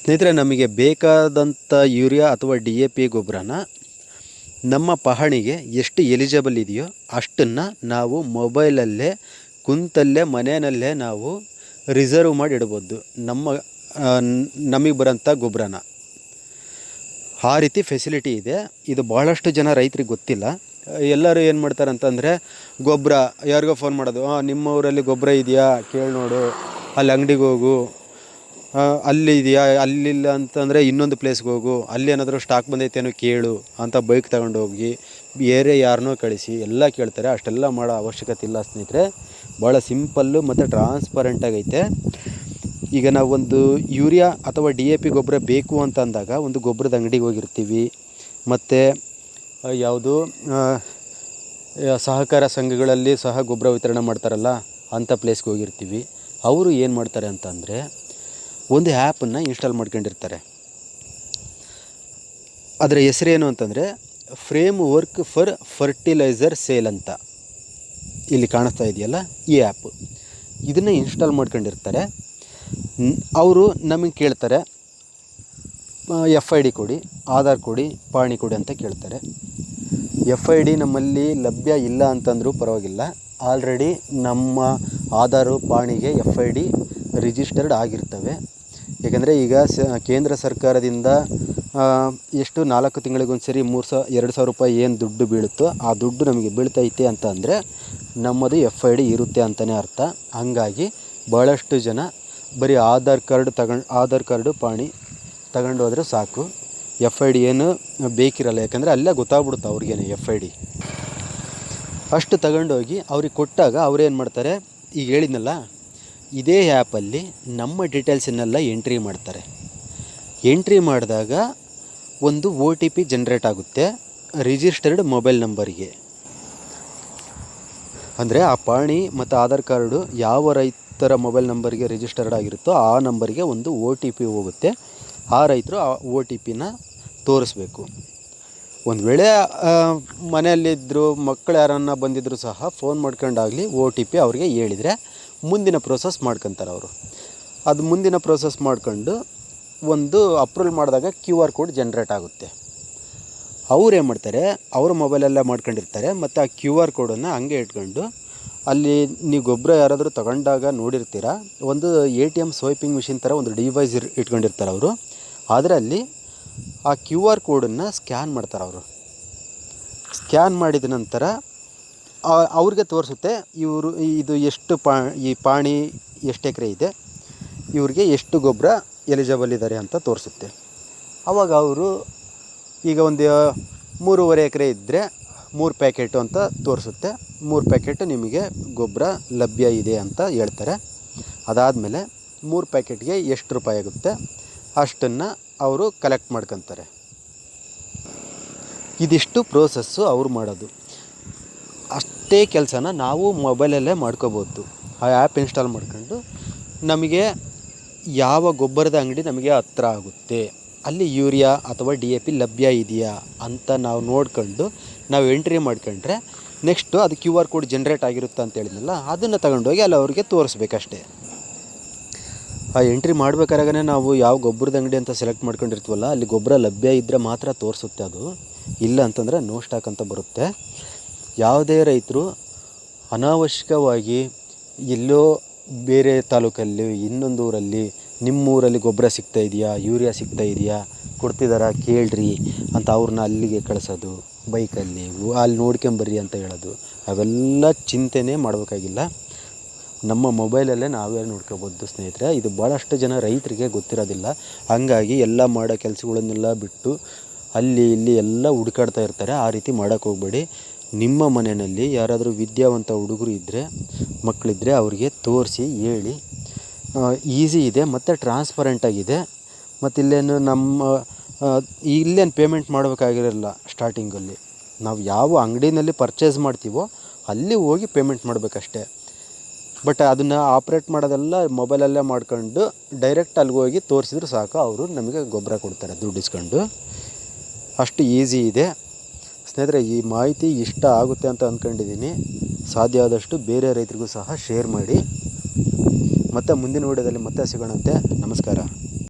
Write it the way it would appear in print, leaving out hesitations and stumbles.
ಸ್ನೇಹಿತರೆ, ನಮಗೆ ಬೇಕಾದಂಥ ಯೂರಿಯಾ ಅಥವಾ DAP ಗೊಬ್ಬರನ ನಮ್ಮ ಪಹಣಿಗೆ ಎಷ್ಟು ಎಲಿಜಿಬಲ್ ಇದೆಯೋ ಅಷ್ಟನ್ನು ನಾವು ಮೊಬೈಲಲ್ಲೇ ಕುಂತಲ್ಲೇ ಮನೆಯಲ್ಲೇ ನಾವು ರಿಸರ್ವ್ ಮಾಡಿ ಇಡ್ಬೋದು. ನಮಗೆ ಬರೋಂಥ ಗೊಬ್ಬರನ ಆ ರೀತಿ ಫೆಸಿಲಿಟಿ ಇದೆ. ಇದು ಭಾಳಷ್ಟು ಜನ ರೈತರಿಗೆ ಗೊತ್ತಿಲ್ಲ. ಎಲ್ಲರೂ ಏನು ಮಾಡ್ತಾರೆ ಅಂತಂದರೆ, ಗೊಬ್ಬರ ಯಾರಿಗೋ ಫೋನ್ ಮಾಡೋದು, ನಿಮ್ಮ ಊರಲ್ಲಿ ಗೊಬ್ಬರ ಇದೆಯಾ ಕೇಳಿ ನೋಡು, ಅಲ್ಲಿ ಅಂಗಡಿಗೆ ಹೋಗು, ಅಲ್ಲಿ ಇದೆಯಾ, ಅಲ್ಲಿಲ್ಲ ಅಂತಂದರೆ ಇನ್ನೊಂದು ಪ್ಲೇಸ್ಗೆ ಹೋಗು, ಅಲ್ಲಿ ಏನಾದರೂ ಸ್ಟಾಕ್ ಬಂದೈತೇನೋ ಕೇಳು ಅಂತ ಬೈಕ್ ತಗೊಂಡೋಗಿ ಬೇರೆ ಯಾರನ್ನೋ ಕಳಿಸಿ ಎಲ್ಲ ಕೇಳ್ತಾರೆ. ಅಷ್ಟೆಲ್ಲ ಮಾಡೋ ಅವಶ್ಯಕತೆ ಇಲ್ಲ ಸ್ನೇಹಿತರೆ. ಭಾಳ ಸಿಂಪಲ್ಲು ಮತ್ತು ಟ್ರಾನ್ಸ್ಪರೆಂಟಾಗೈತೆ. ಈಗ ನಾವು ಒಂದು ಯೂರಿಯಾ ಅಥವಾ DAP ಗೊಬ್ಬರ ಬೇಕು ಅಂತ ಅಂದಾಗ ಒಂದು ಗೊಬ್ಬರದ ಅಂಗಡಿಗೆ ಹೋಗಿರ್ತೀವಿ, ಮತ್ತು ಯಾವುದು ಸಹಕಾರ ಸಂಘಗಳಲ್ಲಿ ಸಹ ಗೊಬ್ಬರ ವಿತರಣೆ ಮಾಡ್ತಾರಲ್ಲ ಅಂಥ ಪ್ಲೇಸ್ಗೆ ಹೋಗಿರ್ತೀವಿ. ಅವರು ಏನು ಮಾಡ್ತಾರೆ ಅಂತಂದರೆ ಒಂದು ಆ್ಯಪನ್ನು ಇನ್ಸ್ಟಾಲ್ ಮಾಡ್ಕೊಂಡಿರ್ತಾರೆ. ಅದರ ಹೆಸರೇನು ಅಂತಂದರೆ framework for fertilizer sale ಅಂತ ಇಲ್ಲಿ ಕಾಣಿಸ್ತಾ ಇದೆಯಲ್ಲ, ಈ ಆ್ಯಪ್. ಇದನ್ನು ಇನ್ಸ್ಟಾಲ್ ಮಾಡ್ಕೊಂಡಿರ್ತಾರೆ. ಅವರು ನಮಗೆ ಕೇಳ್ತಾರೆ, FID ಕೊಡಿ, ಆಧಾರ್ ಕೊಡಿ, ಪಾಣಿ ಕೊಡಿ ಅಂತ ಕೇಳ್ತಾರೆ. FID ನಮ್ಮಲ್ಲಿ ಲಭ್ಯ ಇಲ್ಲ ಅಂತಂದರೂ ಪರವಾಗಿಲ್ಲ. ಆಲ್ರೆಡಿ ನಮ್ಮ ಆಧಾರು ಪಾಣಿಗೆ FID ರಿಜಿಸ್ಟರ್ಡ್ ಆಗಿರ್ತವೆ. ಏಕೆಂದರೆ ಈಗ ಕೇಂದ್ರ ಸರ್ಕಾರದಿಂದ ಎಷ್ಟು 4 ತಿಂಗಳಿಗೊಂದು ಸರಿ 2,000 ರೂಪಾಯಿ ಏನು ದುಡ್ಡು ಬೀಳುತ್ತೋ ಆ ದುಡ್ಡು ನಮಗೆ ಬೀಳ್ತೈತೆ ಅಂತ ಅಂದರೆ ನಮ್ಮದು FID ಇರುತ್ತೆ ಅಂತಲೇ ಅರ್ಥ. ಹಂಗಾಗಿ ಭಾಳಷ್ಟು ಜನ ಬರೀ ಆಧಾರ್ ಕಾರ್ಡು ಪಾಣಿ ತಗೊಂಡು ಹೋದರೆ ಸಾಕು, FID ಏನು ಬೇಕಿರಲ್ಲ. ಯಾಕಂದರೆ ಅಲ್ಲೇ ಗೊತ್ತಾಗ್ಬಿಡುತ್ತೆ ಅವ್ರಿಗೇನೆ FID. ಅಷ್ಟು ತಗೊಂಡೋಗಿ ಅವ್ರಿಗೆ ಕೊಟ್ಟಾಗ ಅವ್ರೇನು ಮಾಡ್ತಾರೆ, ಈಗ ಹೇಳಿದ್ನಲ್ಲ, ಇದೇ ಆ್ಯಪಲ್ಲಿ ನಮ್ಮ ಡೀಟೇಲ್ಸನ್ನೆಲ್ಲ ಎಂಟ್ರಿ ಮಾಡ್ತಾರೆ. ಎಂಟ್ರಿ ಮಾಡಿದಾಗ ಒಂದು OTP ಜನ್ರೇಟ್ ಆಗುತ್ತೆ ರಿಜಿಸ್ಟರ್ಡ್ ಮೊಬೈಲ್ ನಂಬರಿಗೆ. ಅಂದರೆ ಆ ಪಾಣಿ ಮತ್ತು ಆಧಾರ್ ಕಾರ್ಡು ಯಾವ ರೈತರ ಮೊಬೈಲ್ ನಂಬರ್ಗೆ ರಿಜಿಸ್ಟರ್ಡ್ ಆಗಿರುತ್ತೋ ಆ ನಂಬರ್ಗೆ ಒಂದು OTP ಹೋಗುತ್ತೆ. ಆ ರೈತರು ಆ OTPನ ತೋರಿಸ್ಬೇಕು. ಒಂದು ವೇಳೆ ಮನೆಯಲ್ಲಿದ್ದರು, ಮಕ್ಕಳು ಯಾರನ್ನ ಬಂದಿದ್ದರೂ ಸಹ ಫೋನ್ ಮಾಡ್ಕೊಂಡಾಗಲಿ OTP ಅವ್ರಿಗೆ ಹೇಳಿದರೆ ಮುಂದಿನ ಪ್ರೋಸೆಸ್ ಮಾಡ್ಕೊತಾರೆ ಅವರು. ಅದು ಮುಂದಿನ ಪ್ರೋಸೆಸ್ ಮಾಡ್ಕೊಂಡು ಒಂದು ಅಪ್ರೂವಲ್ ಮಾಡಿದಾಗ QR ಕೋಡ್ ಜನ್ರೇಟ್ ಆಗುತ್ತೆ. ಅವ್ರು ಏನು ಮಾಡ್ತಾರೆ, ಅವ್ರ ಮೊಬೈಲೆಲ್ಲ ಮಾಡ್ಕೊಂಡಿರ್ತಾರೆ. ಮತ್ತು ಆ QR ಕೋಡನ್ನು ಹಂಗೆ ಇಟ್ಕೊಂಡು ಅಲ್ಲಿ ನೀವು ಗೊಬ್ಬರ ಯಾರಾದರೂ ತಗೊಂಡಾಗ ನೋಡಿರ್ತೀರ, ಒಂದು ATM ಸ್ವೈಪಿಂಗ್ ಮಿಷಿನ್ ಥರ ಒಂದು ಡಿವೈಸ್ ಇಟ್ಕೊಂಡಿರ್ತಾರೆ ಅವರು. ಅದರಲ್ಲಿ ಆ QR ಕೋಡನ್ನು ಸ್ಕ್ಯಾನ್ ಮಾಡ್ತಾರೆ ಅವರು. ಸ್ಕ್ಯಾನ್ ಮಾಡಿದ ನಂತರ ಅವ್ರಿಗೆ ತೋರಿಸುತ್ತೆ ಇದು ಎಷ್ಟು ಈ ಪಾಣಿ ಎಷ್ಟು ಎಕರೆ ಇದೆ, ಇವ್ರಿಗೆ ಎಷ್ಟು ಗೊಬ್ಬರ ಎಲಿಜಿಬಲ್ ಇದ್ದಾರೆ ಅಂತ ತೋರಿಸುತ್ತೆ. ಆವಾಗ ಅವರು ಈಗ ಒಂದು 3.5 ಎಕರೆ ಇದ್ದರೆ 3 ಪ್ಯಾಕೆಟು ಅಂತ ತೋರಿಸುತ್ತೆ. 3 ಪ್ಯಾಕೆಟ್ ನಿಮಗೆ ಗೊಬ್ಬರ ಲಭ್ಯ ಇದೆ ಅಂತ ಹೇಳ್ತಾರೆ. ಅದಾದಮೇಲೆ 3 ಪ್ಯಾಕೆಟ್ಗೆ ಎಷ್ಟು ರೂಪಾಯಿ ಆಗುತ್ತೆ ಅಷ್ಟನ್ನು ಅವರು ಕಲೆಕ್ಟ್ ಮಾಡ್ಕೊತಾರೆ. ಇದಿಷ್ಟು ಪ್ರೋಸೆಸ್ಸು ಅವ್ರು ಮಾಡೋದು. ಅಷ್ಟೇ ಕೆಲಸನ ನಾವು ಮೊಬೈಲಲ್ಲೇ ಮಾಡ್ಕೋಬೋದು. ಆ ಆ್ಯಪ್ ಇನ್ಸ್ಟಾಲ್ ಮಾಡ್ಕೊಂಡು ನಮಗೆ ಯಾವ ಗೊಬ್ಬರದ ಅಂಗಡಿ ನಮಗೆ ಹತ್ರ ಆಗುತ್ತೆ, ಅಲ್ಲಿ ಯೂರಿಯಾ ಅಥವಾ DAP ಲಭ್ಯ ಇದೆಯಾ ಅಂತ ನಾವು ನೋಡ್ಕೊಂಡು ನಾವು ಎಂಟ್ರಿ ಮಾಡ್ಕೊಂಡ್ರೆ ನೆಕ್ಸ್ಟು ಅದು QR ಕೋಡ್ ಜನ್ರೇಟ್ ಆಗಿರುತ್ತೆ ಅಂತ ಹೇಳಿದ್ನಲ್ಲ, ಅದನ್ನು ತಗೊಂಡೋಗಿ ಅಲ್ಲಿ ಅವ್ರಿಗೆ ತೋರಿಸ್ಬೇಕಷ್ಟೇ. ಆ ಎಂಟ್ರಿ ಮಾಡ್ಬೇಕಾದ್ರೆ ನಾವು ಯಾವ ಗೊಬ್ಬರದ ಅಂಗಡಿ ಅಂತ ಸೆಲೆಕ್ಟ್ ಮಾಡ್ಕೊಂಡಿರ್ತೀವಲ್ಲ, ಅಲ್ಲಿ ಗೊಬ್ಬರ ಲಭ್ಯ ಇದ್ದರೆ ಮಾತ್ರ ತೋರಿಸುತ್ತೆ ಅದು. ಇಲ್ಲ ಅಂತಂದರೆ ನೋ ಸ್ಟಾಕ್ ಅಂತ ಬರುತ್ತೆ. ಯಾವುದೇ ರೈತರು ಅನಾವಶ್ಯಕವಾಗಿ ಎಲ್ಲೋ ಬೇರೆ ತಾಲೂಕಲ್ಲಿ ಇನ್ನೊಂದು ಊರಲ್ಲಿ ನಿಮ್ಮೂರಲ್ಲಿ ಗೊಬ್ಬರ ಸಿಗ್ತಾ ಇದೆಯಾ, ಯೂರಿಯಾ ಸಿಗ್ತಾ ಇದೆಯಾ, ಕೊಡ್ತಿದ್ದಾರಾ ಕೇಳ್ರಿ ಅಂತ ಅವ್ರನ್ನ ಅಲ್ಲಿಗೆ ಕಳಿಸೋದು, ಬೈಕಲ್ಲಿ ಅಲ್ಲಿ ನೋಡ್ಕೊಂಬರ್ರಿ ಅಂತ ಹೇಳೋದು, ಅವೆಲ್ಲ ಚಿಂತೆನೇ ಮಾಡಬೇಕಾಗಿಲ್ಲ. ನಮ್ಮ ಮೊಬೈಲಲ್ಲೇ ನಾವೇ ನೋಡ್ಕೋಬೋದು ಸ್ನೇಹಿತರೆ. ಇದು ಭಾಳಷ್ಟು ಜನ ರೈತರಿಗೆ ಗೊತ್ತಿರೋದಿಲ್ಲ. ಹಂಗಾಗಿ ಎಲ್ಲ ಮಾಡೋ ಕೆಲಸಗಳನ್ನೆಲ್ಲ ಬಿಟ್ಟು ಅಲ್ಲಿ ಇಲ್ಲಿ ಎಲ್ಲ ಹುಡುಕಾಡ್ತಾ ಇರ್ತಾರೆ. ಆ ರೀತಿ ಮಾಡೋಕ್ಕೆ ಹೋಗಬೇಡಿ. ನಿಮ್ಮ ಮನೆಯಲ್ಲಿ ಯಾರಾದರೂ ವಿದ್ಯಾವಂತ ಹುಡುಗರು ಇದ್ದರೆ, ಮಕ್ಕಳಿದ್ದರೆ ಅವ್ರಿಗೆ ತೋರಿಸಿ ಹೇಳಿ. ಈಸಿ ಇದೆ ಮತ್ತು ಟ್ರಾನ್ಸ್ಪರೆಂಟಾಗಿದೆ. ಮತ್ತು ಇಲ್ಲೇನು ಇಲ್ಲೇನು ಪೇಮೆಂಟ್ ಮಾಡಬೇಕಾಗಿರಲ್ಲ. ಸ್ಟಾರ್ಟಿಂಗಲ್ಲಿ ನಾವು ಯಾವ ಅಂಗಡಿನಲ್ಲಿ ಪರ್ಚೇಸ್ ಮಾಡ್ತೀವೋ ಅಲ್ಲಿ ಹೋಗಿ ಪೇಮೆಂಟ್ ಮಾಡಬೇಕಷ್ಟೆ. ಬಟ್ ಅದನ್ನು ಆಪ್ರೇಟ್ ಮಾಡೋದೆಲ್ಲ ಮೊಬೈಲಲ್ಲೇ ಮಾಡ್ಕೊಂಡು ಡೈರೆಕ್ಟ್ ಅಲ್ಲಿಗೆ ಹೋಗಿ ತೋರಿಸಿದ್ರು ಸಾಕು, ಅವರು ನಮಗೆ ಗೊಬ್ಬರ ಕೊಡ್ತಾರೆ ದುಡ್ಡು ಇಸ್ಕೊಂಡು. ಅಷ್ಟು ಈಸಿ ಇದೆ ಸ್ನೇಹಿತರೆ. ಈ ಮಾಹಿತಿ ಇಷ್ಟ ಆಗುತ್ತೆ ಅಂತ ಅಂದ್ಕೊಂಡಿದ್ದೀನಿ. ಸಾಧ್ಯ ಆದಷ್ಟು ಬೇರೆ ರೈತರಿಗೂ ಸಹ ಶೇರ್ ಮಾಡಿ. ಮತ್ತು ಮುಂದಿನ ವಿಡಿಯೋದಲ್ಲಿ ಮತ್ತೆ ಸಿಗೋಣಂತೆ. ನಮಸ್ಕಾರ.